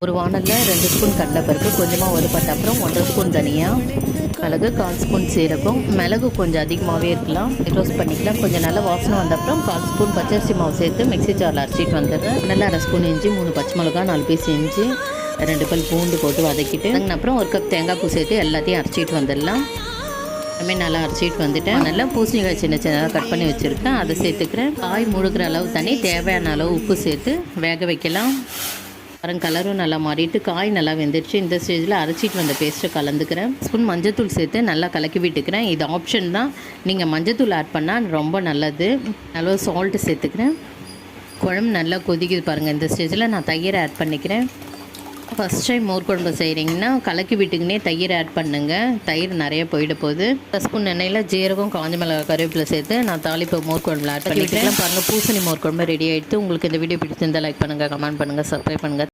ஒரு வானலில் 2 ஸ்பூன் கடலைப்பருப்பு கொஞ்சமாக வறுபட்ட அப்புறம் 1.5 ஸ்பூன் தனியா, மிளகு 1/4 ஸ்பூன் சீரகம், மிளகு கொஞ்சம் அதிகமாகவே இருக்கலாம், ரோஸ்ட் பண்ணிக்கலாம். கொஞ்சம் நல்லா வாசனை வந்த அப்புறம் 1/4 ஸ்பூன் பச்சரிசி மாவு சேர்த்து மிக்ஸி ஜாரில் அரைச்சிட்டு வந்துடுறேன். நல்லா 1/2 ஸ்பூன் இஞ்சி, 3 பச்சை மிளகா, 4 பீஸ் இஞ்சி, 2 பல் பூண்டு போட்டு வதக்கிட்டு அப்புறம் 1 கப் தேங்காய் பூ சேர்த்து எல்லாத்தையும் அரைச்சிட்டு வந்துடலாம். எல்லாமே நல்லா அரைச்சிட்டு வந்துட்டேன். நல்லா பூசணிக்காய் சின்ன சின்னதாக கட் பண்ணி வச்சுருக்கேன், அதை சேர்த்துக்கிறேன். காய் முழுகிற அளவு தண்ணி, தேவையான அளவு உப்பு சேர்த்து வேக வைக்கலாம். அப்புறம் கலரும் நல்லா மாறிட்டு காய் நல்லா வெந்துடுச்சு. இந்த ஸ்டேஜில் அரைச்சிட்டு வந்த பேஸ்ட்டை கலந்துக்கிறேன். ஸ்பூன் மஞ்சத்தூள் சேர்த்து நல்லா கலக்கி விட்டுக்கிறேன். இது ஆப்ஷன் தான், நீங்கள் மஞ்சத்தூள் ஆட் பண்ணால் ரொம்ப நல்லது. நல்லா சால்ட்டு சேர்த்துக்கிறேன். குழம்பு நல்லா கொதிக்குது பாருங்கள். இந்த ஸ்டேஜில் நான் தயிரை ஆட் பண்ணிக்கிறேன். ஃபஸ்ட் டைம் மோர் குழம்பு செய்கிறீங்கன்னா கலக்கி விட்டுக்கினே தயிர் ஆட் பண்ணுங்கள். தயிர் நிறைய போயிட போகுது. 1 ஸ்பூன் எண்ணெயில் ஜீரகம், காஞ்ச மிளகாய், கருவேப்பிலை சேர்த்து நான் தாளிப்பு மோர் குழம்புல ஆட் பண்ணிக்கிறேன். பாருங்கள், பூசணி மோர் குழம்பு ரெடி ஆகிடுது. உங்களுக்கு இந்த வீடியோ பிடிச்சிருந்தால் லைக் பண்ணுங்கள், கமெண்ட் பண்ணுங்கள், சப்ஸ்கிரைப் பண்ணுங்கள்.